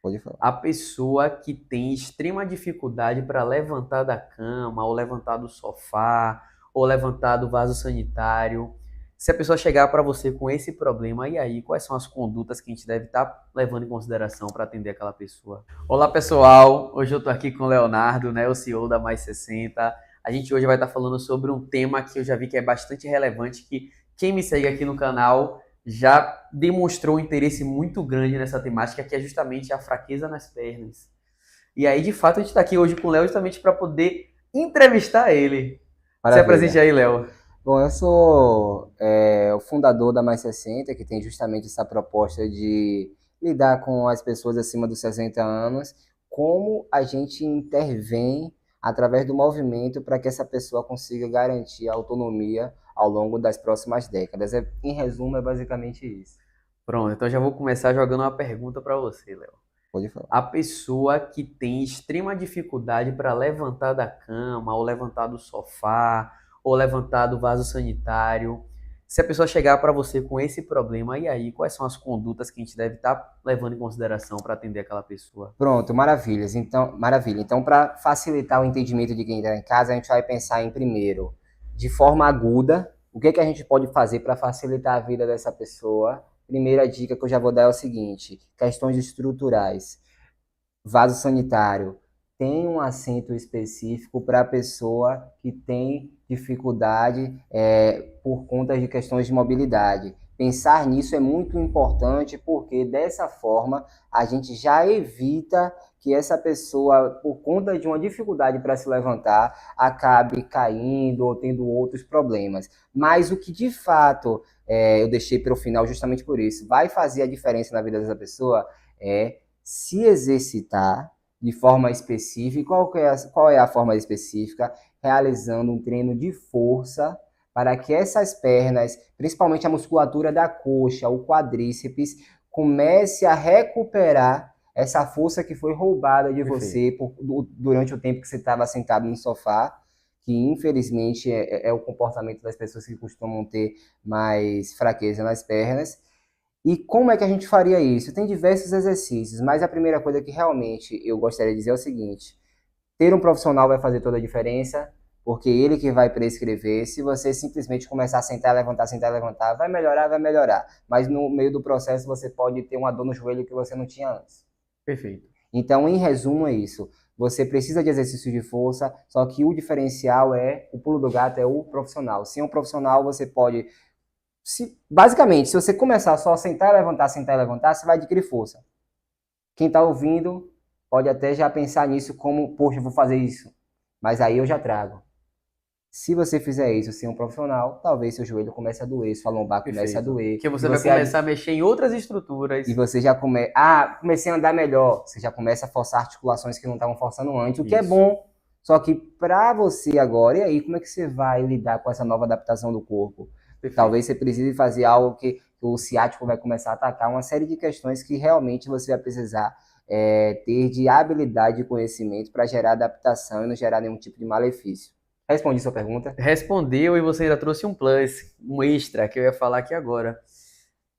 Pode falar. A pessoa que tem extrema dificuldade para levantar da cama, ou levantar do sofá, ou levantar do vaso sanitário. Se a pessoa chegar para você com esse problema, e aí, quais são as condutas que a gente deve estar levando em consideração para atender aquela pessoa? Olá, pessoal. Hoje eu estou aqui com o Leonardo, né, o CEO da Mais 60. A gente hoje vai estar falando sobre um tema que eu já vi que é bastante relevante, que quem me segue aqui no canal já demonstrou um interesse muito grande nessa temática, que é justamente a fraqueza nas pernas. E aí, de fato, a gente está aqui hoje com o Léo justamente para poder entrevistar ele. Se apresente Maravilha. aí, Léo. Bom, eu sou o fundador da Mais 60, que tem justamente essa proposta de lidar com as pessoas acima dos 60 anos, como a gente intervém através do movimento para que essa pessoa consiga garantir a autonomia ao longo das próximas décadas. Em resumo, é basicamente isso. Pronto, então já vou começar jogando uma pergunta para você, Léo. Pode falar. A pessoa que tem extrema dificuldade para levantar da cama, ou levantar do sofá, ou levantar do vaso sanitário. Se a pessoa chegar para você com esse problema, e aí, quais são as condutas que a gente deve estar levando em consideração para atender aquela pessoa? Pronto, maravilhas. Então, maravilha. Então, para facilitar o entendimento de quem está em casa, a gente vai pensar em primeiro, de forma aguda, o que que a gente pode fazer para facilitar a vida dessa pessoa. Primeira dica que eu já vou dar é o seguinte: questões estruturais. Vaso sanitário tem um assento específico para a pessoa que tem dificuldade por conta de questões de mobilidade. Pensar nisso é muito importante porque dessa forma a gente já evita que essa pessoa, por conta de uma dificuldade para se levantar, acabe caindo ou tendo outros problemas. Mas o que de fato eu deixei para o final justamente por isso, vai fazer a diferença na vida dessa pessoa é se exercitar de forma específica. Qual é a forma específica? Realizando um treino de força para que essas pernas, principalmente a musculatura da coxa, o quadríceps, comece a recuperar essa força que foi roubada de Perfeito. você durante o tempo que você estava sentado no sofá, que infelizmente é o comportamento das pessoas que costumam ter mais fraqueza nas pernas. E como é que a gente faria isso? Tem diversos exercícios, mas a primeira coisa que realmente eu gostaria de dizer é o seguinte: ter um profissional vai fazer toda a diferença, porque ele que vai prescrever. Se você simplesmente começar a sentar, levantar, vai melhorar, vai melhorar. Mas no meio do processo você pode ter uma dor no joelho que você não tinha antes. Perfeito. Então, em resumo, é isso. Você precisa de exercício de força, só que o diferencial o pulo do gato é o profissional. Sem um profissional, você pode basicamente, se você começar só a sentar e levantar, você vai adquirir força. Quem está ouvindo pode até já pensar nisso como, poxa, eu vou fazer isso. Mas aí eu já trago. Se você fizer isso sem um profissional, talvez seu joelho comece a doer, sua lombar comece a Perfeito. doer, Que e você vai você, começar a mexer em outras estruturas. e você já comecei a andar melhor. Você já começa a forçar articulações que não estavam forçando antes, o que é Isso. bom. Só que para você agora, e aí, como é que você vai lidar com essa nova adaptação do corpo? Talvez Perfeito. você precise fazer algo que o ciático vai começar a atacar, uma série de questões que realmente você vai precisar ter de habilidade e conhecimento para gerar adaptação e não gerar nenhum tipo de malefício. Respondi sua pergunta? Respondeu e você ainda trouxe um plus, um extra, que eu ia falar aqui agora.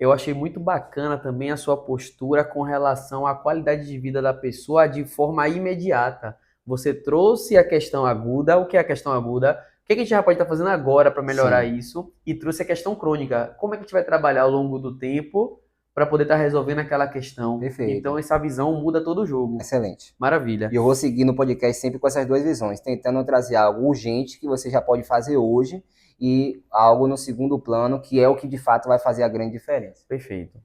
Eu achei muito bacana também a sua postura com relação à qualidade de vida da pessoa de forma imediata. Você trouxe a questão aguda, o que é a questão aguda? O que a gente já pode estar fazendo agora para melhorar Sim, isso? E trouxe a questão crônica. Como é que a gente vai trabalhar ao longo do tempo para poder estar resolvendo aquela questão? Então, perfeito. essa visão muda todo o jogo. Excelente. Maravilha. E eu vou seguir no podcast sempre com essas duas visões, tentando trazer algo urgente que você já pode fazer hoje e algo no segundo plano, que é o que de fato vai fazer a grande diferença. Perfeito.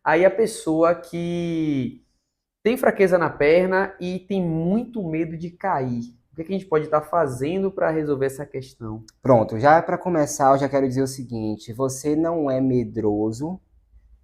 Aí a pessoa que tem fraqueza na perna e tem muito medo de cair. O que a gente pode estar fazendo para resolver essa questão? Pronto, já para começar, eu já quero dizer o seguinte: você não é medroso.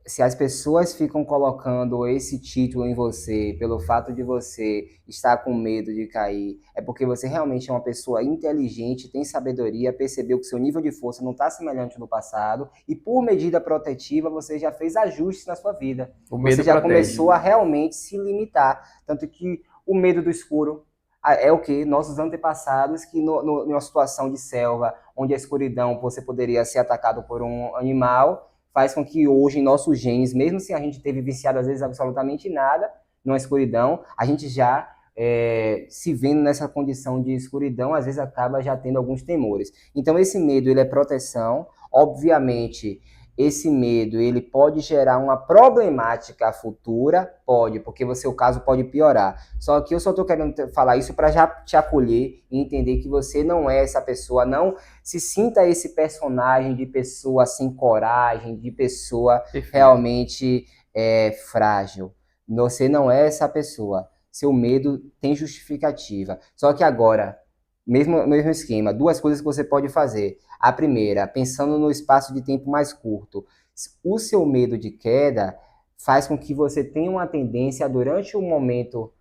Se as pessoas ficam colocando esse título em você pelo fato de você estar com medo de cair, é porque você realmente é uma pessoa inteligente, tem sabedoria, percebeu que seu nível de força não está semelhante no passado e por medida protetiva você já fez ajustes na sua vida. O Você medo já protege. começou a realmente se limitar. Tanto que o medo do escuro é o que? Nossos antepassados que numa situação de selva, onde a escuridão você poderia ser atacado por um animal, faz com que hoje em nossos genes, mesmo se a gente teve viciado às vezes absolutamente nada, numa escuridão, a gente já se vendo nessa condição de escuridão, às vezes acaba já tendo alguns temores. Então esse medo, ele é proteção, obviamente. Esse medo, ele pode gerar uma problemática futura? Pode, porque o caso pode piorar. Só que eu só estou querendo falar isso para já te acolher e entender que você não é essa pessoa, não se sinta esse personagem de pessoa sem coragem, de pessoa realmente frágil. Você não é essa pessoa. Seu medo tem justificativa. Só que agora, mesmo esquema, duas coisas que você pode fazer. A primeira, pensando no espaço de tempo mais curto, o seu medo de queda faz com que você tenha uma tendência, durante o momento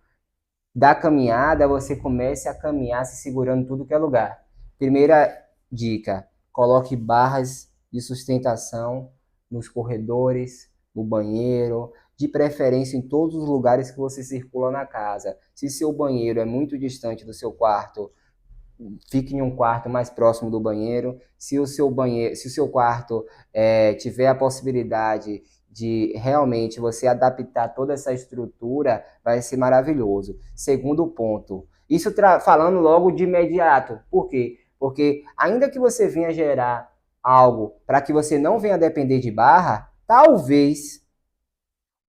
da caminhada, você comece a caminhar se segurando em tudo que é lugar. Primeira dica, coloque barras de sustentação nos corredores, no banheiro, de preferência em todos os lugares que você circula na casa. Se seu banheiro é muito distante do seu quarto, fique em um quarto mais próximo do banheiro. Se o seu quarto tiver a possibilidade de realmente você adaptar toda essa estrutura, vai ser maravilhoso. Segundo ponto, isso falando logo de imediato. Por quê? Porque ainda que você venha gerar algo para que você não venha depender de barra, talvez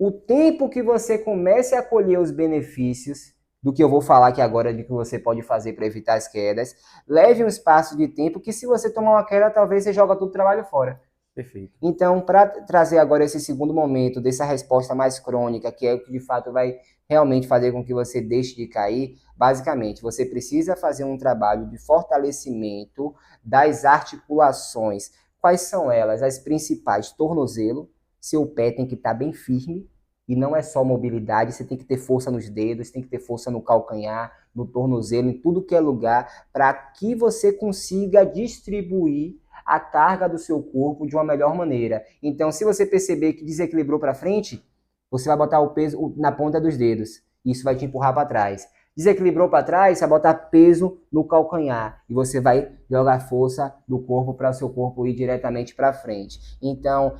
o tempo que você comece a colher os benefícios do que eu vou falar aqui agora, de que você pode fazer para evitar as quedas, leve um espaço de tempo que, se você tomar uma queda, talvez você joga todo o trabalho fora. Perfeito. Então, para trazer agora esse segundo momento, dessa resposta mais crônica, que é o que de fato vai realmente fazer com que você deixe de cair, basicamente, você precisa fazer um trabalho de fortalecimento das articulações. Quais são elas? As principais: tornozelo. Seu pé tem que estar bem firme, e não é só mobilidade, você tem que ter força nos dedos, tem que ter força no calcanhar, no tornozelo, em tudo que é lugar, para que você consiga distribuir a carga do seu corpo de uma melhor maneira. Então, se você perceber que desequilibrou para frente, você vai botar o peso na ponta dos dedos. Isso vai te empurrar para trás. Desequilibrou para trás, você vai botar peso no calcanhar e você vai jogar força do corpo para o seu corpo ir diretamente para frente. Então,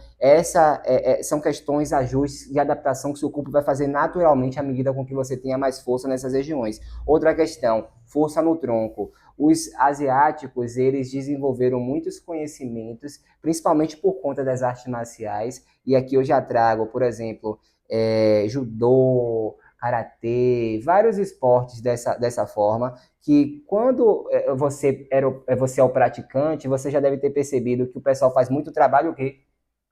são questões, ajustes de adaptação que o seu corpo vai fazer naturalmente à medida com que você tenha mais força nessas regiões. Outra questão, força no tronco. Os asiáticos, eles desenvolveram muitos conhecimentos, principalmente por conta das artes marciais, e aqui eu já trago, por exemplo, judô, karatê, vários esportes dessa forma, que quando você é o praticante, você já deve ter percebido que o pessoal faz muito trabalho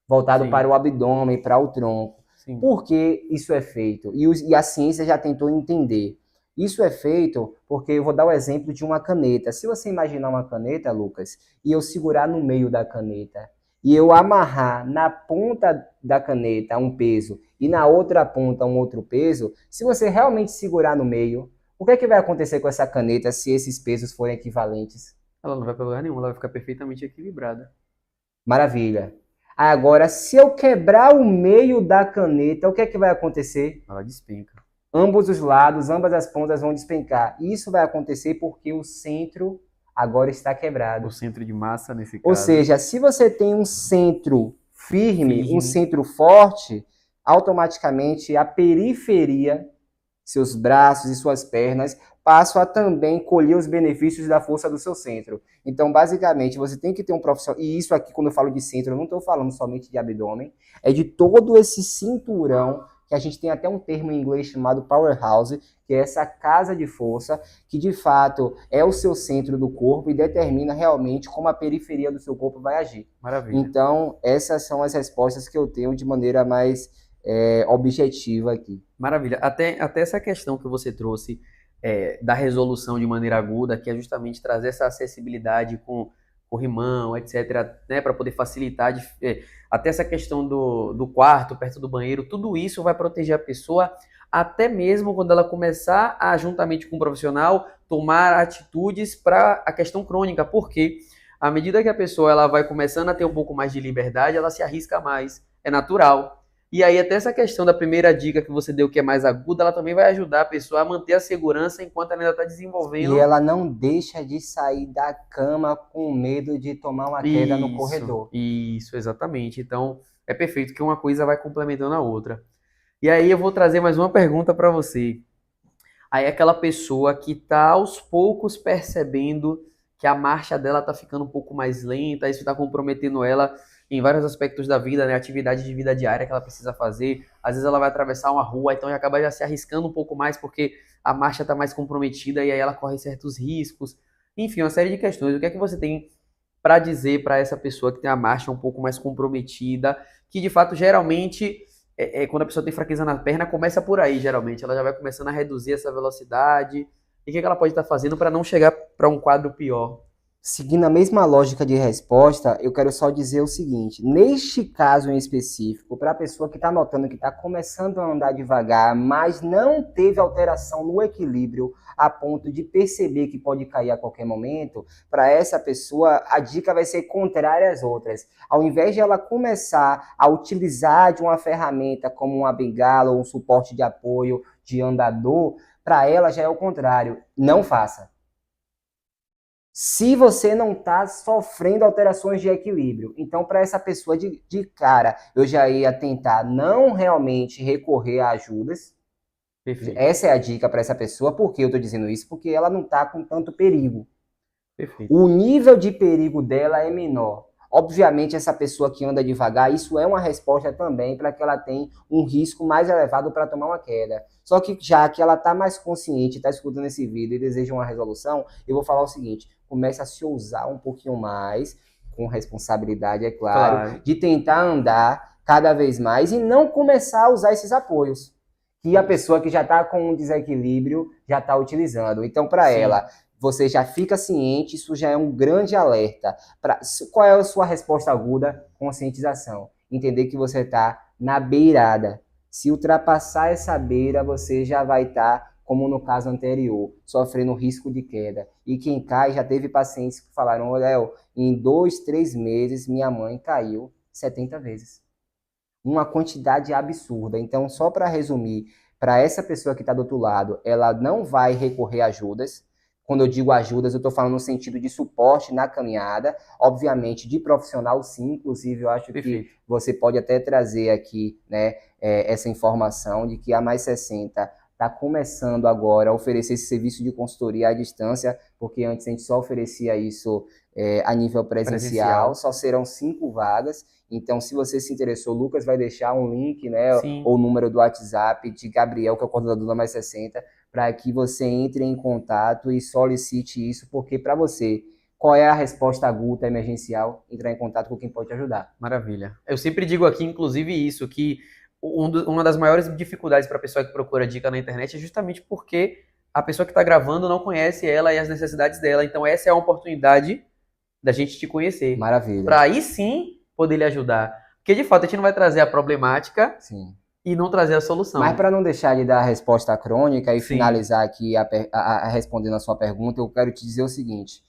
voltado Sim. para o abdômen, para o tronco. Sim. Por que isso é feito? E a ciência já tentou entender. Isso é feito porque eu vou dar o exemplo de uma caneta. Se você imaginar uma caneta, Lucas, e eu segurar no meio da caneta, e eu amarrar na ponta da caneta um peso e na outra ponta um outro peso, se você realmente segurar no meio, o que é que vai acontecer com essa caneta se esses pesos forem equivalentes? Ela não vai para lugar nenhum, ela vai ficar perfeitamente equilibrada. Maravilha. Agora, se eu quebrar o meio da caneta, o que é que vai acontecer? Ela despenca. Ambos os lados, ambas as pontas vão despencar. Isso vai acontecer porque o centro agora está quebrado. O centro de massa, nesse caso. Ou seja, se você tem um centro firme, um centro forte, automaticamente a periferia, seus braços e suas pernas, passam a também colher os benefícios da força do seu centro. Então, basicamente, você tem que ter um profissional, e isso aqui, quando eu falo de centro, eu não estou falando somente de abdômen, é de todo esse cinturão, que a gente tem até um termo em inglês chamado powerhouse, que é essa casa de força, que de fato é o seu centro do corpo e determina realmente como a periferia do seu corpo vai agir. Maravilha. Então, essas são as respostas que eu tenho de maneira mais objetiva aqui. Maravilha. Até essa questão que você trouxe da resolução de maneira aguda, que é justamente trazer essa acessibilidade com corrimão, etc., né, para poder facilitar, até essa questão do quarto, perto do banheiro, tudo isso vai proteger a pessoa, até mesmo quando ela começar a, juntamente com o profissional, tomar atitudes para a questão crônica, porque à medida que a pessoa ela vai começando a ter um pouco mais de liberdade, ela se arrisca mais, é natural. E aí até essa questão da primeira dica que você deu, que é mais aguda, ela também vai ajudar a pessoa a manter a segurança enquanto ela ainda está desenvolvendo. E ela não deixa de sair da cama com medo de tomar uma queda no corredor. Isso, exatamente. Então, é perfeito que uma coisa vai complementando a outra. E aí eu vou trazer mais uma pergunta para você. Aí é aquela pessoa que está aos poucos percebendo que a marcha dela está ficando um pouco mais lenta, isso está comprometendo ela em vários aspectos da vida, né? Atividade de vida diária que ela precisa fazer. Às vezes ela vai atravessar uma rua, então já acaba já se arriscando um pouco mais porque a marcha está mais comprometida e aí ela corre certos riscos. Enfim, uma série de questões. O que é que você tem para dizer para essa pessoa que tem a marcha um pouco mais comprometida, que de fato geralmente quando a pessoa tem fraqueza na perna, começa por aí, geralmente. Ela já vai começando a reduzir essa velocidade. E o que ela pode estar fazendo para não chegar para um quadro pior? Seguindo a mesma lógica de resposta, eu quero só dizer o seguinte: neste caso em específico, para a pessoa que está notando que está começando a andar devagar, mas não teve alteração no equilíbrio a ponto de perceber que pode cair a qualquer momento, para essa pessoa a dica vai ser contrária às outras. Ao invés de ela começar a utilizar de uma ferramenta como uma bengala ou um suporte de apoio de andador, para ela já é o contrário. Não faça. Se você não está sofrendo alterações de equilíbrio. Então, para essa pessoa de cara, eu já ia tentar não realmente recorrer a ajudas. Perfeito. Essa é a dica para essa pessoa. Por que eu estou dizendo isso? Porque ela não está com tanto perigo. Perfeito. O nível de perigo dela é menor. Obviamente, essa pessoa que anda devagar, isso é uma resposta também para que ela tenha um risco mais elevado para tomar uma queda. Só que já que ela está mais consciente, está escutando esse vídeo e deseja uma resolução, eu vou falar o seguinte: comece a se ousar um pouquinho mais, com responsabilidade, é claro, de tentar andar cada vez mais e não começar a usar esses apoios que a pessoa que já está com um desequilíbrio já está utilizando. Então, para ela, você já fica ciente, isso já é um grande alerta. Qual é a sua resposta aguda? Conscientização. Entender que você está na beirada. Se ultrapassar essa beira, você já vai estar, como no caso anterior, sofrendo risco de queda. E quem cai, já teve pacientes que falaram: olha, em 2, 3 meses, minha mãe caiu 70 vezes. Uma quantidade absurda. Então, só para resumir, para essa pessoa que está do outro lado, ela não vai recorrer a ajudas. Quando eu digo ajudas, eu estou falando no sentido de suporte na caminhada, obviamente de profissional sim, inclusive eu acho que você pode até trazer aqui, né, essa informação de que a Mais 60 está começando agora a oferecer esse serviço de consultoria à distância, porque antes a gente só oferecia isso a nível presencial, só serão 5 vagas. Então, se você se interessou, o Lucas vai deixar um link, né, ou o número do WhatsApp de Gabriel, que é o coordenador da Mais 60, para que você entre em contato e solicite isso, porque para você, qual é a resposta aguda emergencial? Entrar em contato com quem pode te ajudar. Maravilha. Eu sempre digo aqui, inclusive, isso, que uma das maiores dificuldades para a pessoa que procura dica na internet é justamente porque a pessoa que está gravando não conhece ela e as necessidades dela. Então, essa é a oportunidade da gente te conhecer. Maravilha. Para aí sim poder lhe ajudar. Porque, de fato, a gente não vai trazer a problemática e não trazer a solução. Mas para não deixar de dar a resposta crônica e finalizar aqui respondendo a sua pergunta, eu quero te dizer o seguinte: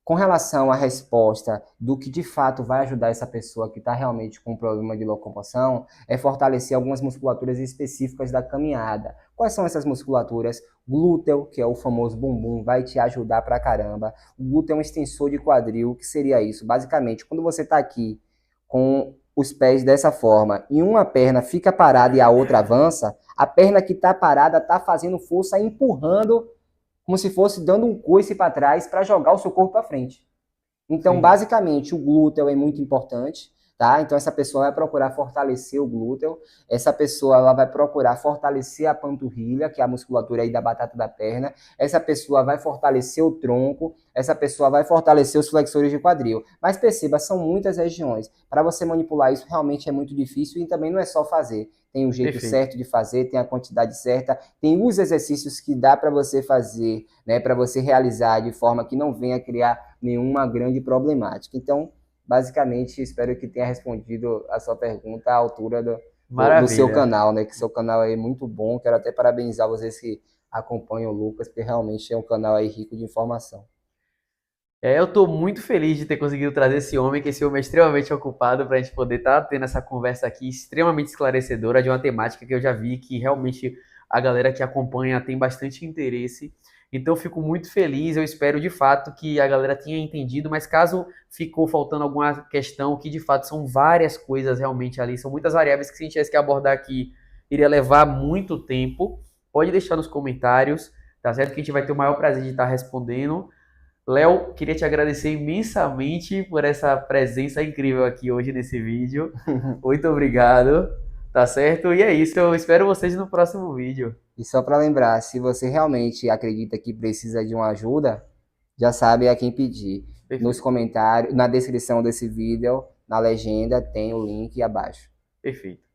com relação à resposta do que de fato vai ajudar essa pessoa que está realmente com problema de locomoção, é fortalecer algumas musculaturas específicas da caminhada. Quais são essas musculaturas? Glúteo, que é o famoso bumbum, vai te ajudar pra caramba. O glúteo é um extensor de quadril. O que seria isso? Basicamente, quando você está aqui com os pés dessa forma e uma perna fica parada e a outra avança, a perna que está parada está fazendo força, empurrando, como se fosse dando um coice para trás para jogar o seu corpo para frente. Então, basicamente, o glúteo é muito importante, tá? Então, essa pessoa vai procurar fortalecer o glúteo, essa pessoa ela vai procurar fortalecer a panturrilha, que é a musculatura aí da batata da perna, essa pessoa vai fortalecer o tronco, essa pessoa vai fortalecer os flexores de quadril. Mas perceba, são muitas regiões. Para você manipular isso, realmente é muito difícil e também não é só fazer. Tem o jeito certo de fazer, tem a quantidade certa, tem os exercícios que dá para você fazer, né, para você realizar de forma que não venha criar nenhuma grande problemática. Então, basicamente, espero que tenha respondido a sua pergunta à altura do seu canal, né, que seu canal é muito bom. Quero até parabenizar vocês que acompanham o Lucas, porque realmente é um canal aí rico de informação. Eu estou muito feliz de ter conseguido trazer esse homem, que esse homem é extremamente ocupado, para a gente poder estar tendo essa conversa aqui extremamente esclarecedora de uma temática que eu já vi que realmente a galera que acompanha tem bastante interesse. Então eu fico muito feliz, eu espero de fato que a galera tenha entendido, mas caso ficou faltando alguma questão, que de fato são várias coisas realmente ali, são muitas variáveis que se a gente tivesse que abordar aqui, iria levar muito tempo, pode deixar nos comentários, tá certo? Que a gente vai ter o maior prazer de estar respondendo. Léo, queria te agradecer imensamente por essa presença incrível aqui hoje nesse vídeo. Muito obrigado, tá certo? E é isso, eu espero vocês no próximo vídeo. E só para lembrar, se você realmente acredita que precisa de uma ajuda, já sabe a quem pedir. Nos Perfeito, comentários, na descrição desse vídeo, na legenda, tem o link abaixo. perfeito.